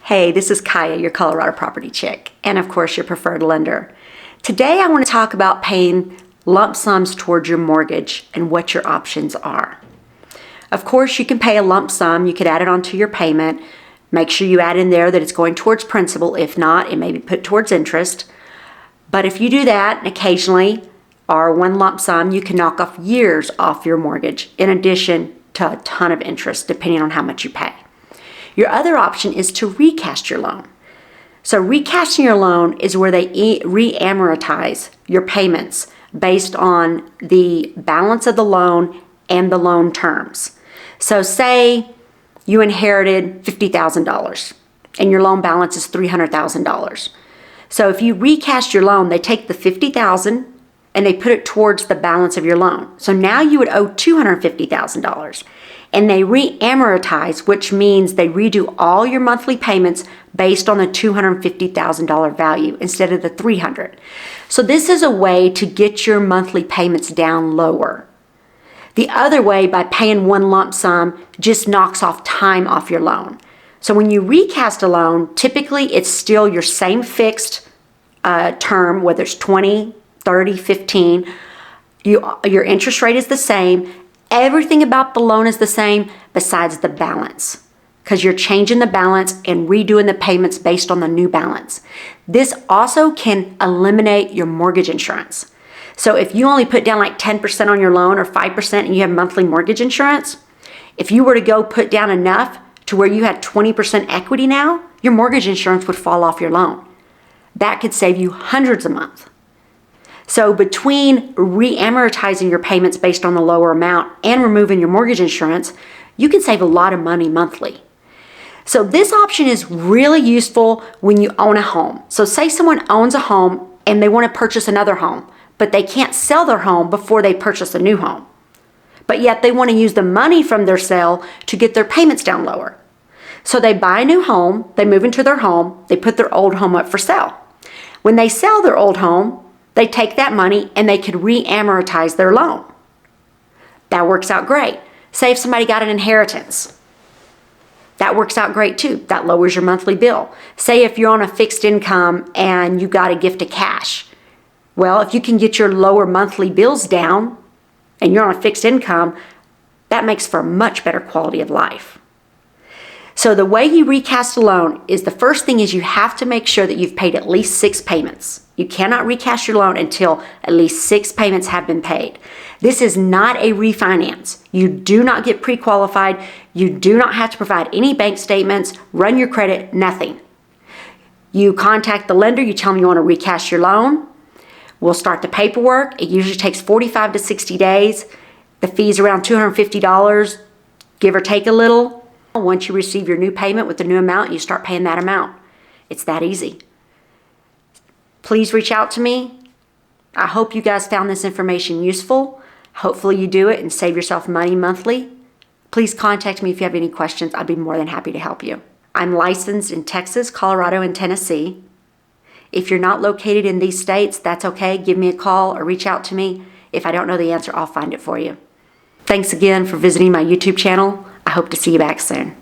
Hey, this is Kaya, your Colorado property chick, and of course your preferred lender. Today I want to talk about paying lump sums towards your mortgage and what your options are. Of course, you can pay a lump sum. You could add it onto your payment. Make sure you add in there that it's going towards principal. If not, it may be put towards interest. But if you do that, and occasionally, or one lump sum, you can knock off years off your mortgage in addition to a ton of interest depending on how much you pay. Your other option is to recast your loan. So recasting your loan is where they re-amortize your payments based on the balance of the loan and the loan terms. So say you inherited $50,000 and your loan balance is $300,000. So if you recast your loan, they take the $50,000 and they put it towards the balance of your loan. So now you would owe $250,000. And they re-amortize, which means they redo all your monthly payments based on the $250,000 value instead of the $300,000. So this is a way to get your monthly payments down lower. The other way, by paying one lump sum, just knocks off time off your loan. So when you recast a loan, typically it's still your same fixed term, whether it's 20, 30, 15. Your interest rate is the same. Everything about the loan is the same besides the balance, because you're changing the balance and redoing the payments based on the new balance. This also can eliminate your mortgage insurance. So if you only put down like 10% on your loan or 5% and you have monthly mortgage insurance, if you were to go put down enough to where you had 20% equity now, your mortgage insurance would fall off your loan. That could save you hundreds a month. So between re-amortizing your payments based on the lower amount and removing your mortgage insurance, you can save a lot of money monthly. So this option is really useful when you own a home. So say someone owns a home and they want to purchase another home, but they can't sell their home before they purchase a new home. But yet they want to use the money from their sale to get their payments down lower. So they buy a new home, they move into their home, they put their old home up for sale. When they sell their old home, they take that money and they could re-amortize their loan. That works out great. Say if somebody got an inheritance. That works out great too. That lowers your monthly bill. Say if you're on a fixed income and you got a gift of cash. Well, if you can get your lower monthly bills down and you're on a fixed income, that makes for a much better quality of life. So the way you recast a loan is, the first thing is you have to make sure that you've paid at least 6 payments. You cannot recast your loan until at least 6 payments have been paid. This is not a refinance. You do not get pre-qualified. You do not have to provide any bank statements, run your credit, nothing. You contact the lender, you tell them you want to recast your loan. We'll start the paperwork. It usually takes 45 to 60 days. The fee's around $250, give or take a little. Once you receive your new payment with the new amount, you start paying that amount. It's that easy. Please reach out to me. I hope you guys found this information useful. Hopefully you do it and save yourself money monthly. Please contact me if you have any questions. I'd be more than happy to help you. I'm licensed in Texas, Colorado, and Tennessee. If you're not located in these states, that's okay. Give me a call or reach out to me. If I don't know the answer, I'll find it for you. Thanks again for visiting my YouTube channel. I hope to see you back soon.